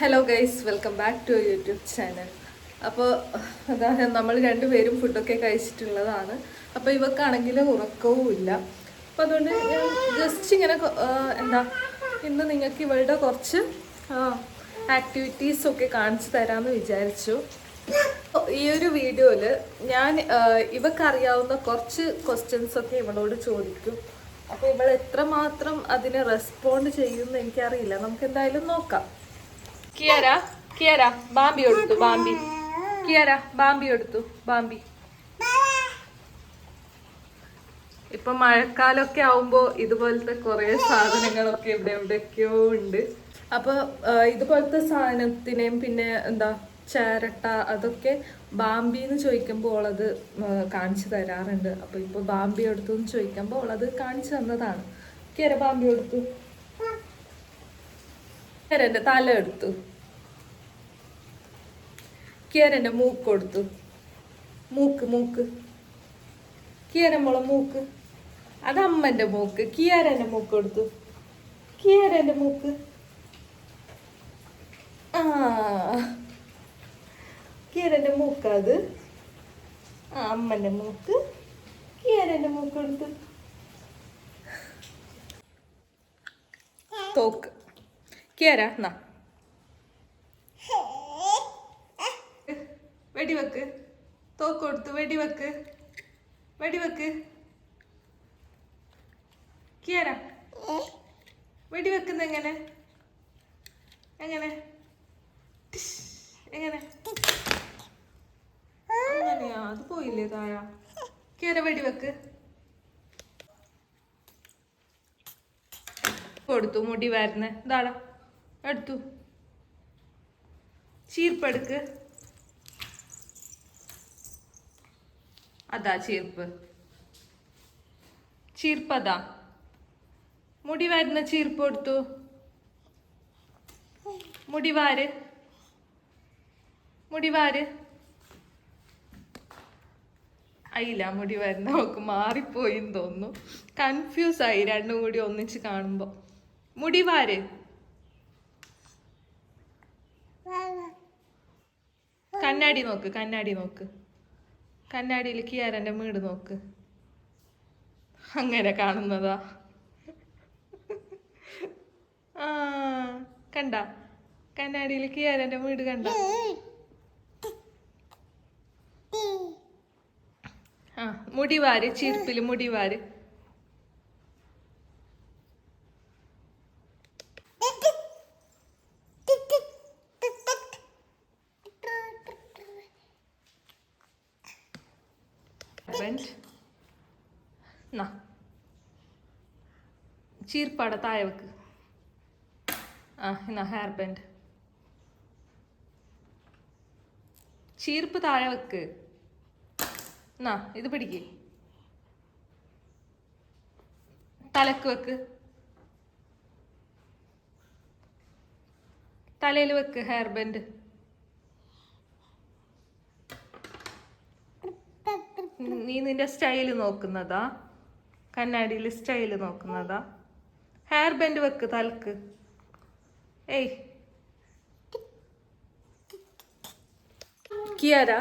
Hello guys, welcome back to YouTube channel. അപ്പോൾ അതായത് നമ്മൾ രണ്ടുപേരും ഫുഡൊക്കെ കഴിച്ചിട്ടുള്ളതാണ്. അപ്പോൾ ഇവക്കാണെങ്കിൽ ഉറക്കവും ഇല്ല. അപ്പോൾ അതുകൊണ്ട് ഞാൻ ജസ്റ്റ് ഇങ്ങനെ ഇന്ന് നിങ്ങൾക്ക് ഇവളുടെ കുറച്ച് ആക്ടിവിറ്റീസൊക്കെ കാണിച്ചു തരാമെന്ന് വിചാരിച്ചു. ഈ ഒരു വീഡിയോയിൽ ഞാൻ ഇവക്കറിയാവുന്ന കുറച്ച് ക്വസ്റ്റ്യൻസൊക്കെ ഇവളോട് ചോദിക്കും. അപ്പോൾ ഇവൾ എത്രമാത്രം അതിനെ റെസ്പോണ്ട് ചെയ്യുമെന്ന് എനിക്കറിയില്ല. നമുക്ക് എന്തായാലും നോക്കാം. കിയാര ബാമ്പി എടുത്തു. കിയാര ബാമ്പി എടുത്തു. ഇപ്പൊ മഴക്കാലമൊക്കെ ആവുമ്പോ ഇതുപോലത്തെ കുറെ സാധനങ്ങളൊക്കെ എവിടെയൊക്കെയോ ഉണ്ട്. അപ്പൊ ഇതുപോലത്തെ സാധനത്തിനെയും പിന്നെ ചേരട്ട അതൊക്കെ ബാമ്പിന്ന് ചോദിക്കുമ്പോൾ ഉള്ളത് കാണിച്ചു തരാറുണ്ട്. അപ്പൊ ഇപ്പൊ ബാമ്പി എടുത്തു എന്ന് ചോദിക്കുമ്പോൾ ഉള്ളത് കാണിച്ചു തന്നതാണ്. കിയാര ബാമ്പി എടുത്തു. കിയാരന്റെ തല എടുത്തു. കിയാരന്റെ മൂക്ക് കൊടുത്തു. മൂക്ക് കിയാര മോളെ മൂക്ക്. അത് അമ്മന്റെ മൂക്ക്. കിയാരന്റെ മൂക്ക് കൊടുത്തു. കിയാരന്റെ മൂക്ക്. കിയാരന്റെ മൂക്ക്. അത് അമ്മന്റെ മൂക്ക്. കിയാരന്റെ മൂക്ക് കൊടുത്തു. തോക്ക്. കിയാര എന്നാ വെടിവെക്ക്. തോക്ക് കൊടുത്തു. വെടിവെക്ക്. കിയാര വെടിവെക്കുന്ന എങ്ങനെ അങ്ങനെയാ? അത് പോയില്ലേ താഴെ. കിയാര വെടിവെക്ക്. കൊടുത്തു. മുടി വരുന്ന ഇതാടാ എടുത്തു. ചീർപ്പെടുക്ക്. അതാ ചീർപ്പതാ. മുടി വരുന്ന ചീർപ്പ് കൊടുത്തു. മുടിവാര്. അയില്ല, മുടി വരുന്ന അവൾക്ക് മാറിപ്പോയിന്ന് തോന്നുന്നു. കൺഫ്യൂസ് ആയി രണ്ടും കൂടി ഒന്നിച്ച് കാണുമ്പോ. മുടിവാര്. കണ്ണാടി നോക്ക്. കണ്ണാടിയിൽ കിയാരന്റെ വീട് നോക്ക്. അങ്ങനെ കാണുന്നതാ. കണ്ട കണ്ണാടിയിൽ കിയാരന്റെ വീട് കണ്ട. മുടിവാര്. ചീർപ്പില് മുടിവാര്. ചീർപ്പാട താഴെ വെക്ക്. Hair band. ചീർപ്പ് താഴെ വെക്ക്. ഇത് പിടിക്ക്. തലക്ക് വെക്ക്. തലയിൽ വെക്ക് ഹെയർ ബാൻഡ്. നീ നിന്റെ സ്റ്റൈല് നോക്കുന്നതാ? കണ്ണാടിയിൽ സ്റ്റൈല് നോക്കുന്നതാ? ഹെയർ ബാൻഡ് വെക്ക് തലക്ക്. ഏയ് കിയാര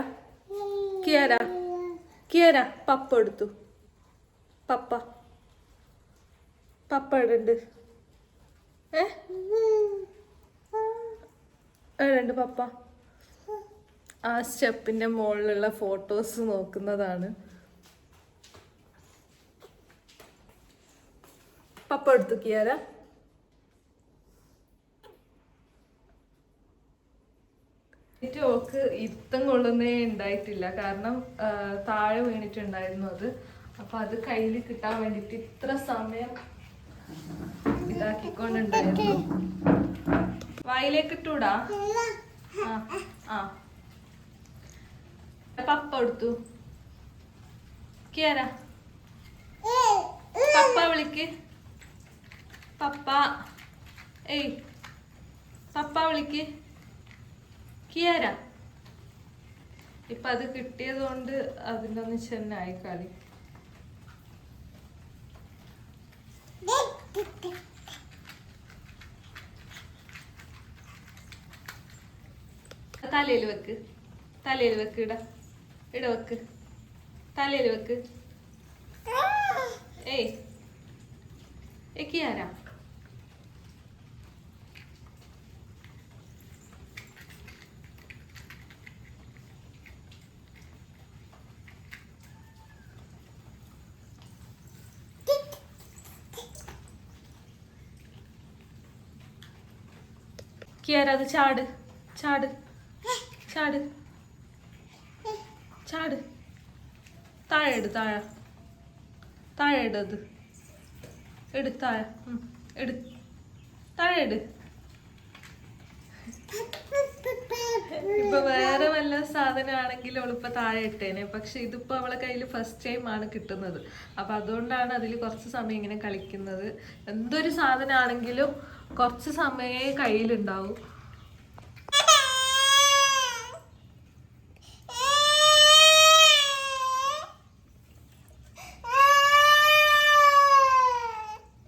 പപ്പ എടുത്തു. പപ്പ ഇടുണ്ട്. എഴുണ്ട് പപ്പ. ആ സ്റ്റെപ്പിന്റെ മുകളിലുള്ള ഫോട്ടോസ് നോക്കുന്നതാണ്. പപ്പ എടുത്തു. കിയാര ഓക്ക് ഇത്തം കൊള്ളുന്നേ ഉണ്ടായിട്ടില്ല. കാരണം താഴെ വീണിട്ടുണ്ടായിരുന്നു അത്. അപ്പൊ അത് കയ്യിൽ കിട്ടാൻ വേണ്ടിട്ട് ഇത്ര സമയം ഇതാക്കിക്കൊണ്ടുണ്ടായിരുന്നു. വായിലേക്ക് ഇട്ടൂടാ. പപ്പ എടുത്തു. കിയാര പപ്പ വിളിക്ക്. പപ്പ വിളിക്ക്. കിയാര ഇപ്പൊ അത് കിട്ടിയത് കൊണ്ട് അതിൻ്റെ ഒന്ന് ചെന്നായി കളി. തലയിൽ വെക്ക്, തലയിൽ വെക്ക്, ഇട ഇട വെക്ക്, തലയിൽ വെക്ക്. ഏയ് ആരാ? കിയാര അത് ചാട്, ചാട്, ചാട്, ചാട്. താഴെ ഇട്, താഴെ താഴെ ഇട്, അത് എടു, താഴെ എടു, താഴെ ഇട്. ഇപ്പൊ വേറെ വല്ല സാധനമാണെങ്കിലും അവളിപ്പോ താഴെ ഇട്ടേനെ, പക്ഷെ ഇതിപ്പോ അവളെ കയ്യിൽ ഫസ്റ്റ് ടൈം ആണ് കിട്ടുന്നത്. അപ്പൊ അതുകൊണ്ടാണ് അതിൽ കുറച്ച് സമയം ഇങ്ങനെ കളിക്കുന്നത്. എന്തൊരു സാധനമാണെങ്കിലും കുറച്ച് സമയമേ കയ്യിലുണ്ടാവും.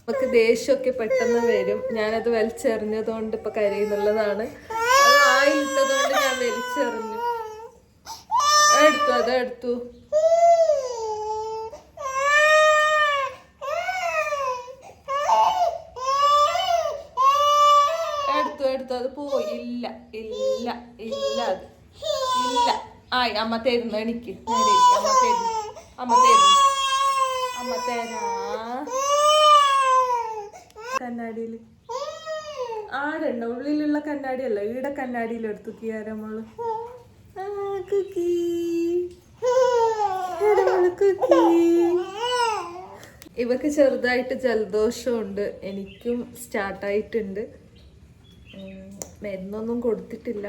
നമുക്ക് ദേഷ്യമൊക്കെ പെട്ടെന്ന് വരും. ഞാനത് വലിച്ചെറിഞ്ഞതുകൊണ്ട് ഇപ്പൊ കരയുന്നുള്ളതാണ്. അത് ആയിട്ടതുകൊണ്ട് ഞാൻ വലിച്ചെറിഞ്ഞു. എടുത്തു, അത് എടുത്തു. എടുത്തു, അത് പോയി. ഇല്ല ഇല്ല ഇല്ല, അത് ഇല്ല. ആയി, അമ്മ തരുന്നു. എനിക്ക് നേരെ അമ്മ തരുന്നു, അമ്മ തരുന്നു, അമ്മ തരാ. കണ്ണാടിയിൽ ആടുണ്ട, ഉള്ളിലുള്ള കണ്ണാടി അല്ല, ഈടെ കണ്ണാടിയിൽ എടുത്തു കിയാര മോള്. കുക്കി, ഇവക്ക് ചെറുതായിട്ട് ജലദോഷമുണ്ട്, എനിക്കും സ്റ്റാർട്ടായിട്ടുണ്ട്. മരുന്നൊന്നും കൊടുത്തിട്ടില്ല,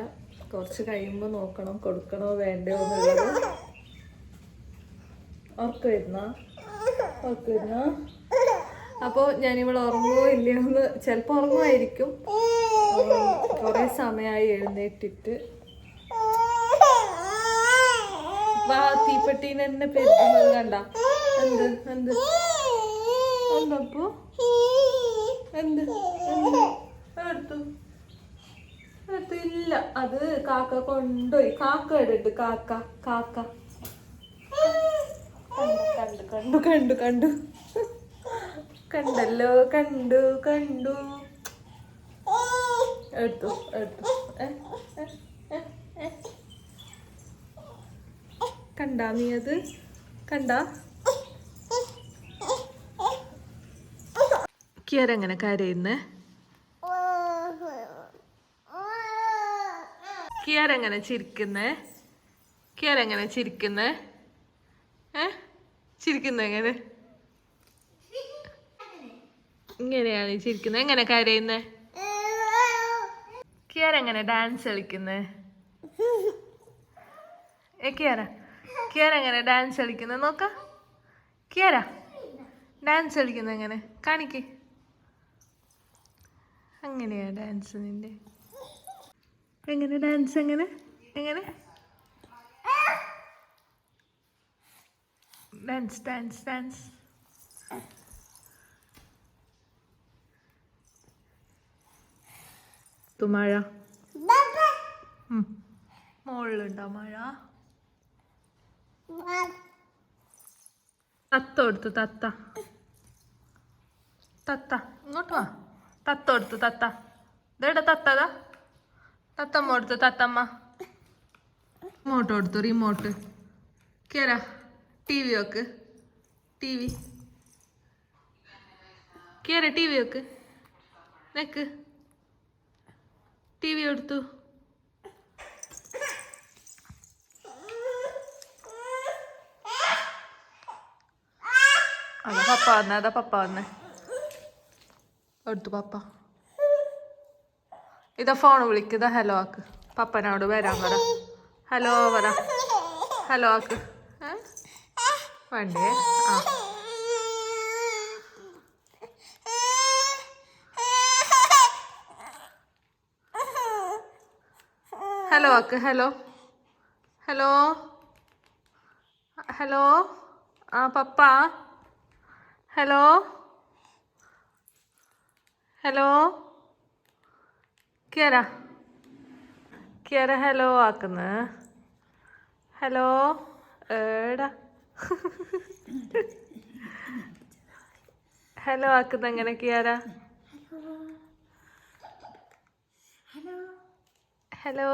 കുറച്ച് കഴിയുമ്പോൾ നോക്കണം കൊടുക്കണോ വേണ്ടയോ എന്നുള്ളത്. ഉറക്കം വരുന്ന അപ്പോൾ ഞാനിവൾ ഉറങ്ങുമോ ഇല്ലയോ എന്ന്, ചിലപ്പോൾ ഉറങ്ങുമായിരിക്കും. കുറേ സമയമായി എഴുന്നേറ്റിട്ട്. വാ, തീപ്പെട്ടീനെ തന്നെ പെരുന്നത് കണ്ട. എന്ത് എന്ത് എന്തപ്പോ എന്ത് എടുത്തു ഇല്ല, അത് കാക്ക കൊണ്ടുപോയി. കാക്ക ഇടട്ട്, കാക്ക കാക്ക. കണ്ടു കണ്ടു കണ്ടു കണ്ടു കണ്ടല്ലോ, കണ്ടു കണ്ടു. എടുത്തു എടുത്തു. കണ്ടാ നീ അത്? കണ്ടാ? കിയറെങ്ങനെ കരയുന്നേ? കിയറെങ്ങനെ ചിരിക്കുന്നേ? കിയറെങ്ങനെ ചിരിക്കുന്നേ? ചിരിക്കുന്ന എങ്ങനെ? ഇങ്ങനെയാണ് ചിരിക്കുന്നത്. എങ്ങനെ കരയുന്നേ? കിയറെങ്ങനെ ഡാൻസ് കളിക്കുന്നേ? കിയറ എങ്ങനെ ഡാൻസ് കളിക്കുന്നത് നോക്ക. കിയറ ഡാൻസ് കളിക്കുന്നത് എങ്ങനെ? കാണിക്ക്. അങ്ങനെയാ ഡാൻസ് നിന്റെ? എങ്ങനെ ഡാൻസ്? എങ്ങനെ എങ്ങനെ ഡാൻസ് ഡാൻസ് ഡാൻസ്? മഴ മുകളിലുണ്ടോ മഴ? തത്ത കൊടുത്തു, തത്ത തത്ത ഇങ്ങോട്ട് വാ. തത്ത കൊടുത്തു, തത്ത ഇതേടാ തത്തതാ. തത്തമ്മ കൊടുത്തു, തത്തമ്മ. റിമോട്ട് കൊടുത്തു, റിമോട്ട്. കേറാ TV വെക്ക്, TV. കേറ TV വെക്ക്, നെക്ക്. TV കൊടുത്തു. അതാ പപ്പ വന്നേ, അതാ പപ്പ വന്നേ. എടുത്തു പപ്പ. ഇതാ ഫോൺ വിളിക്കുക. ഹലോ ആക്ക്, പപ്പനോട് വരാൻ പറ. ഹലോ പറ, ഹലോ ആക്ക്. വേണ്ടേ? ആ ഹലോ ആക്ക്. Hello hello hello. ആ പപ്പ. Hello hello. കേറാ കിയാര ഹലോ ആക്കുന്ന ഹലോ ഏടാ ഹലോ ആക്കുന്ന എങ്ങനെ കിയാര ഹലോ